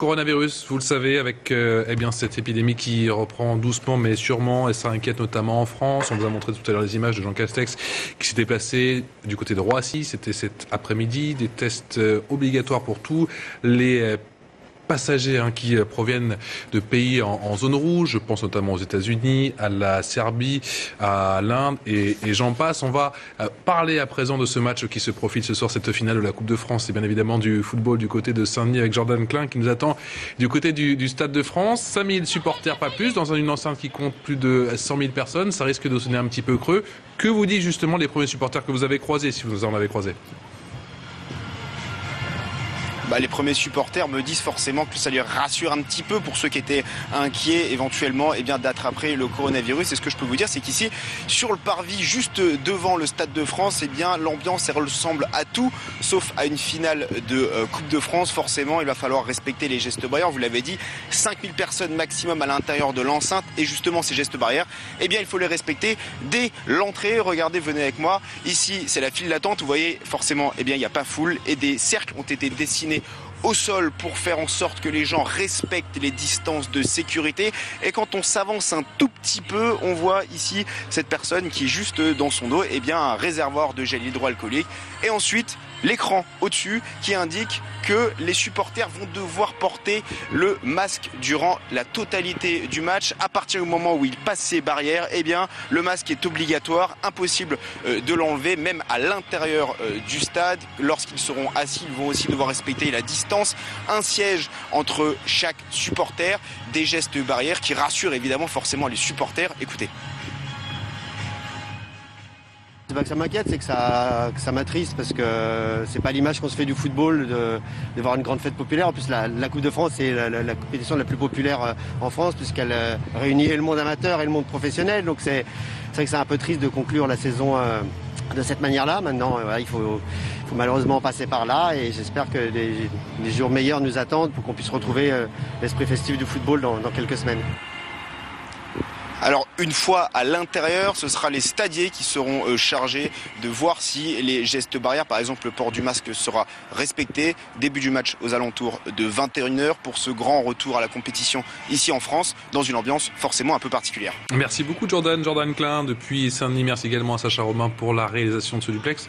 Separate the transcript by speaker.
Speaker 1: Coronavirus, vous le savez, avec cette épidémie qui reprend doucement mais sûrement, et ça inquiète notamment en France. On vous a montré tout à l'heure les images de Jean Castex qui s'est déplacé du côté de Roissy. C'était cet après-midi, des tests obligatoires pour tous les passagers qui proviennent de pays en zone rouge. Je pense notamment aux États-Unis, à la Serbie, à l'Inde et j'en passe. On va parler à présent de ce match qui se profile ce soir, cette finale de la Coupe de France. C'est bien évidemment du football du côté de Saint-Denis avec Jordan Klein qui nous attend du côté du Stade de France. 5000 supporters, pas plus, dans une enceinte qui compte plus de 100 000 personnes. Ça risque de sonner un petit peu creux. Que vous disent justement les premiers supporters que vous avez croisés, si vous en avez croisés?
Speaker 2: Les premiers supporters me disent forcément que ça les rassure un petit peu pour ceux qui étaient inquiets éventuellement d'attraper le coronavirus. Et ce que je peux vous dire, c'est qu'ici, sur le parvis juste devant le Stade de France, l'ambiance ressemble à tout, sauf à une finale de Coupe de France. Forcément, il va falloir respecter les gestes barrières. Vous l'avez dit, 5000 personnes maximum à l'intérieur de l'enceinte. Et justement, ces gestes barrières, il faut les respecter dès l'entrée. Regardez, venez avec moi. Ici, c'est la file d'attente. Vous voyez, forcément, il n'y a pas foule. Et des cercles ont été dessinés au sol pour faire en sorte que les gens respectent les distances de sécurité. Et quand on s'avance un tout petit peu, on voit ici cette personne qui est juste dans son dos un réservoir de gel hydroalcoolique. Et ensuite, l'écran au-dessus qui indique que les supporters vont devoir porter le masque durant la totalité du match. À partir du moment où ils passent ces barrières, le masque est obligatoire, impossible de l'enlever, même à l'intérieur du stade. Lorsqu'ils seront assis, ils vont aussi devoir respecter la distance, un siège entre chaque supporter, des gestes barrières qui rassurent évidemment forcément les supporters. Écoutez.
Speaker 3: C'est pas que ça m'inquiète, c'est que ça m'attriste parce que c'est pas l'image qu'on se fait du football de voir une grande fête populaire. En plus, la Coupe de France est la compétition la plus populaire en France puisqu'elle réunit et le monde amateur et le monde professionnel. Donc c'est vrai que c'est un peu triste de conclure la saison de cette manière-là. Maintenant, il faut malheureusement passer par là et j'espère que les jours meilleurs nous attendent pour qu'on puisse retrouver l'esprit festif du football dans quelques semaines.
Speaker 2: Alors une fois à l'intérieur, ce sera les stadiers qui seront chargés de voir si les gestes barrières, par exemple le port du masque sera respecté. Début du match aux alentours de 21h pour ce grand retour à la compétition ici en France, dans une ambiance forcément un peu particulière.
Speaker 1: Merci beaucoup Jordan Klein depuis Saint-Denis. Merci également à Sacha Robin pour la réalisation de ce duplex.